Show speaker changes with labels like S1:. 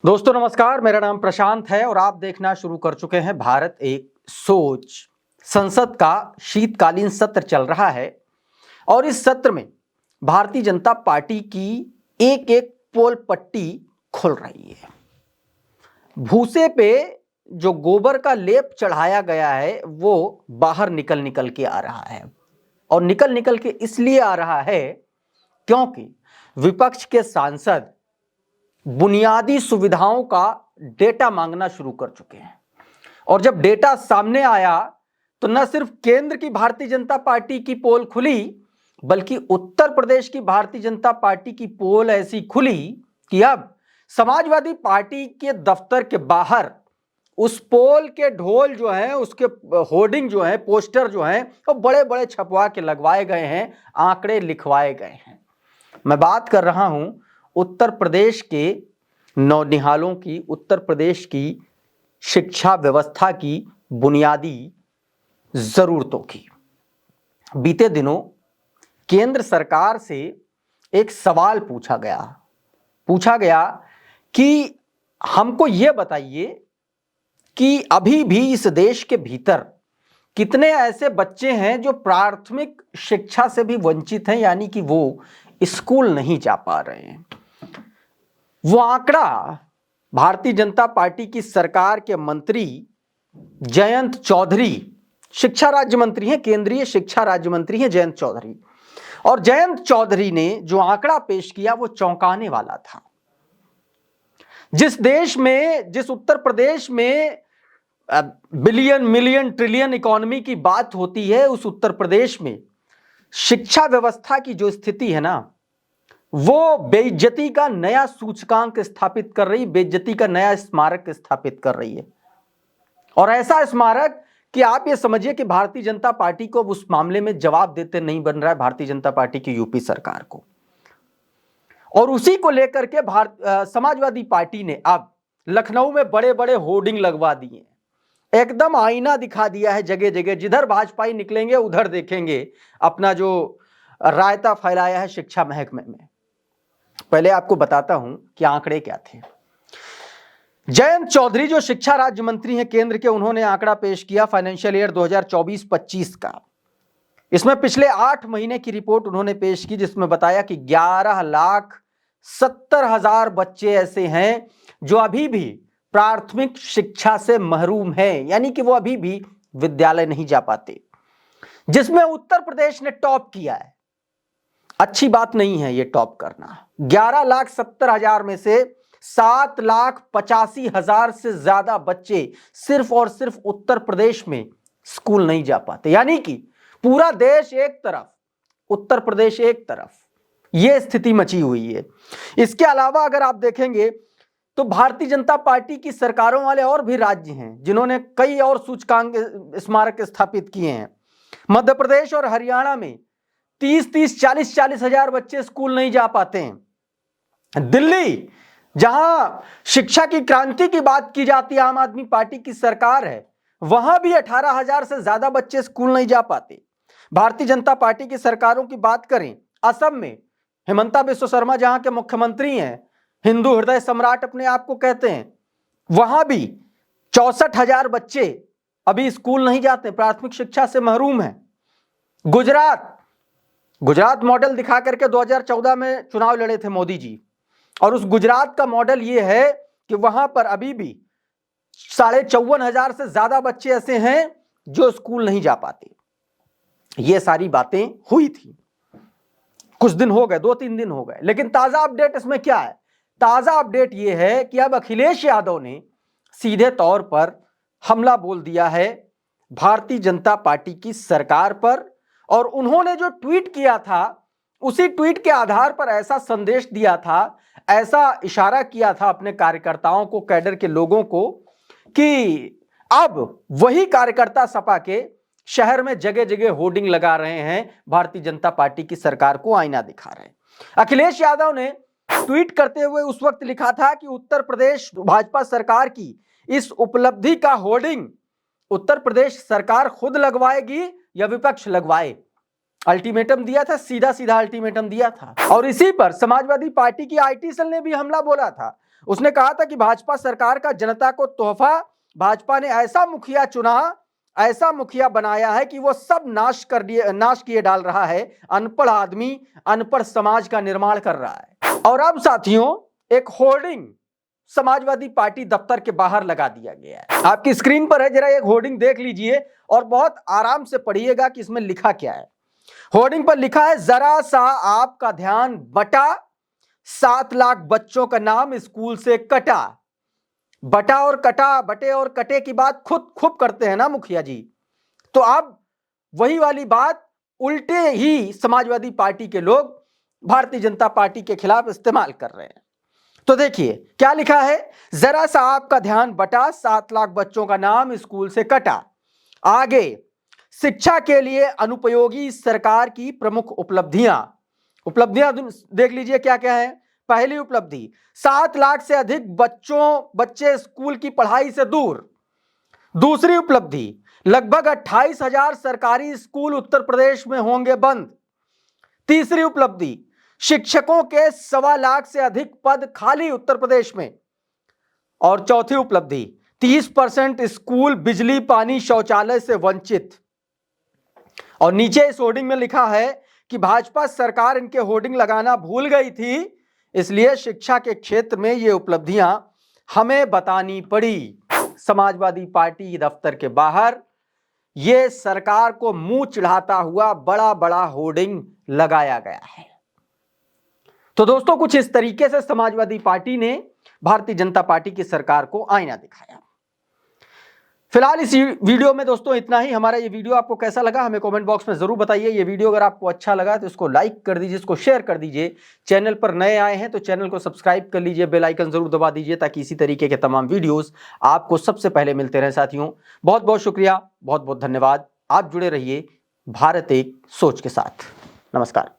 S1: दोस्तों नमस्कार, मेरा नाम प्रशांत है और आप देखना शुरू कर चुके हैं भारत एक सोच। संसद का शीतकालीन सत्र चल रहा है और इस सत्र में भारतीय जनता पार्टी की एक एक पोल पट्टी खुल रही है। भूसे पे जो गोबर का लेप चढ़ाया गया है वो बाहर निकल निकल के आ रहा है और निकल निकल के इसलिए आ रहा है क्योंकि विपक्ष के सांसद बुनियादी सुविधाओं का डेटा मांगना शुरू कर चुके हैं। और जब डेटा सामने आया तो न सिर्फ केंद्र की भारतीय जनता पार्टी की पोल खुली बल्कि उत्तर प्रदेश की भारतीय जनता पार्टी की पोल ऐसी खुली कि अब समाजवादी पार्टी के दफ्तर के बाहर उस पोल के ढोल जो है, उसके होर्डिंग जो है, पोस्टर जो है, वो बड़े बड़े छपवा के लगवाए गए हैं, आंकड़े लिखवाए गए हैं। मैं बात कर रहा हूं उत्तर प्रदेश के नौनिहालों की, उत्तर प्रदेश की शिक्षा व्यवस्था की बुनियादी जरूरतों की। बीते दिनों केंद्र सरकार से एक सवाल पूछा गया कि हमको यह बताइए कि अभी भी इस देश के भीतर कितने ऐसे बच्चे हैं जो प्राथमिक शिक्षा से भी वंचित हैं, यानी कि वो स्कूल नहीं जा पा रहे हैं। वो आंकड़ा भारतीय जनता पार्टी की सरकार के मंत्री जयंत चौधरी, शिक्षा राज्य मंत्री हैं, केंद्रीय शिक्षा राज्य मंत्री हैं जयंत चौधरी, और जयंत चौधरी ने जो आंकड़ा पेश किया वो चौंकाने वाला था। जिस देश में, जिस उत्तर प्रदेश में बिलियन मिलियन ट्रिलियन इकोनॉमी की बात होती है, उस उत्तर प्रदेश में शिक्षा व्यवस्था की जो स्थिति है ना, वो बेइज्जती का नया सूचकांक स्थापित कर रही, बेइज्जती का नया स्मारक स्थापित कर रही है। और ऐसा स्मारक कि आप ये समझिए कि भारतीय जनता पार्टी को उस मामले में जवाब देते नहीं बन रहा है भारतीय जनता पार्टी की यूपी सरकार को। और उसी को लेकर के समाजवादी पार्टी ने अब लखनऊ में बड़े बड़े होर्डिंग लगवा दिए, एकदम आईना दिखा दिया है जगह जगह। जिधर भाजपाई निकलेंगे उधर देखेंगे अपना जो रायता फैलाया है शिक्षा महकमे में। पहले आपको बताता हूं कि आंकड़े क्या थे। जयंत चौधरी जो शिक्षा राज्य मंत्री हैं केंद्र के, उन्होंने आंकड़ा पेश किया फाइनेंशियल ईयर 2024-25 का। इसमें पिछले 8 महीने की रिपोर्ट उन्होंने पेश की, जिसमें बताया कि 11,70,000 बच्चे ऐसे हैं जो अभी भी प्राथमिक शिक्षा से महरूम हैं, यानी कि वो अभी भी विद्यालय नहीं जा पाते, जिसमें उत्तर प्रदेश ने टॉप किया है। अच्छी बात नहीं है ये टॉप करना। 11,70,000 में से 7,85,000 से ज्यादा बच्चे सिर्फ और सिर्फ उत्तर प्रदेश में स्कूल नहीं जा पाते, यानी कि पूरा देश एक तरफ, उत्तर प्रदेश एक तरफ, यह स्थिति मची हुई है। इसके अलावा अगर आप देखेंगे तो भारतीय जनता पार्टी की सरकारों वाले और भी राज्य हैं जिन्होंने कई और सूचकांक स्मारक स्थापित किए हैं। मध्य प्रदेश और हरियाणा में 30-30, 40-40 हजार बच्चे स्कूल नहीं जा पाते हैं। दिल्ली, जहां शिक्षा की क्रांति की बात की जाती है, आम आदमी पार्टी की सरकार है, वहां भी 18,000 से ज्यादा बच्चे स्कूल नहीं जा पाते। भारतीय जनता पार्टी की सरकारों की बात करें, असम में हिमंता बिस्वा शर्मा जहां के मुख्यमंत्री हैं, हिंदू हृदय सम्राट अपने आप को कहते हैं, वहां भी 64,000 बच्चे अभी स्कूल नहीं जाते, प्राथमिक शिक्षा से महरूम हैं। गुजरात मॉडल दिखा करके 2014 में चुनाव लड़े थे मोदी जी, और उस गुजरात का मॉडल यह है कि वहां पर अभी भी 54,500 से ज्यादा बच्चे ऐसे हैं जो स्कूल नहीं जा पाते। ये सारी बातें हुई थी, कुछ दिन हो गए, 2-3 दिन हो गए, लेकिन ताजा अपडेट इसमें क्या है? ताजा अपडेट यह है कि अब अखिलेश यादव ने सीधे तौर पर हमला बोल दिया है भारतीय जनता पार्टी की सरकार पर, और उन्होंने जो ट्वीट किया था उसी ट्वीट के आधार पर ऐसा संदेश दिया था, ऐसा इशारा किया था अपने कार्यकर्ताओं को, कैडर के लोगों को, कि अब वही कार्यकर्ता सपा के शहर में जगह जगह होर्डिंग लगा रहे हैं, भारतीय जनता पार्टी की सरकार को आईना दिखा रहे हैं। अखिलेश यादव ने ट्वीट करते हुए उस वक्त लिखा था कि उत्तर प्रदेश भाजपा सरकार की इस उपलब्धि का होर्डिंग उत्तर प्रदेश सरकार खुद लगवाएगी या विपक्ष लगवाए। अल्टीमेटम दिया था, सीधा सीधा अल्टीमेटम दिया था। और इसी पर समाजवादी पार्टी की आईटी सेल ने भी हमला बोला था। उसने कहा था कि भाजपा सरकार का जनता को तोहफा, भाजपा ने ऐसा मुखिया चुना, ऐसा मुखिया बनाया है कि वो सब नाश किए डाल रहा है। अनपढ़ आदमी, अनपढ़ समाज का निर्माण कर रहा है। और अब साथियों, एक होर्डिंग समाजवादी पार्टी दफ्तर के बाहर लगा दिया गया है। आपकी स्क्रीन पर है, जरा एक होर्डिंग देख लीजिए और बहुत आराम से पढ़िएगा कि इसमें लिखा क्या है। होर्डिंग पर लिखा है, जरा सा आपका ध्यान बटा, 7 लाख बच्चों का नाम स्कूल से कटा। बटा और कटा, बटे और कटे की बात खुद खूब करते हैं ना मुखिया जी, तो अब वही वाली बात उल्टे ही समाजवादी पार्टी के लोग भारतीय जनता पार्टी के खिलाफ इस्तेमाल कर रहे हैं। तो देखिए क्या लिखा है, जरा सा आपका ध्यान बटा, 7 लाख बच्चों का नाम स्कूल से कटा। आगे, शिक्षा के लिए अनुपयोगी सरकार की प्रमुख उपलब्धियां देख लीजिए क्या क्या है। पहली उपलब्धि, 7 लाख से अधिक बच्चे स्कूल की पढ़ाई से दूर। दूसरी उपलब्धि, लगभग 28,000 सरकारी स्कूल उत्तर प्रदेश में होंगे बंद। तीसरी उपलब्धि, शिक्षकों के 1.25 लाख से अधिक पद खाली उत्तर प्रदेश में। और चौथी उपलब्धि, 30% स्कूल बिजली, पानी, शौचालय से वंचित। और नीचे इस होर्डिंग में लिखा है कि भाजपा सरकार इनके होर्डिंग लगाना भूल गई थी, इसलिए शिक्षा के क्षेत्र में ये उपलब्धियां हमें बतानी पड़ी। समाजवादी पार्टी दफ्तर के बाहर ये सरकार को मुंह चिढ़ाता हुआ बड़ा बड़ा होर्डिंग लगाया गया है। तो दोस्तों, कुछ इस तरीके से समाजवादी पार्टी ने भारतीय जनता पार्टी की सरकार को आईना दिखाया। फिलहाल इस वीडियो में दोस्तों इतना ही। हमारा ये वीडियो आपको कैसा लगा हमें कमेंट बॉक्स में जरूर बताइए। ये वीडियो अगर आपको अच्छा लगा तो इसको लाइक कर दीजिए, इसको शेयर कर दीजिए। चैनल पर नए आए हैं तो चैनल को सब्सक्राइब कर लीजिए, बेल आइकन जरूर दबा दीजिए ताकि इसी तरीके के तमाम वीडियोस आपको सबसे पहले मिलते रहे। साथियों, बहुत बहुत शुक्रिया, बहुत बहुत धन्यवाद। आप जुड़े रहिए भारत एक सोच के साथ। नमस्कार।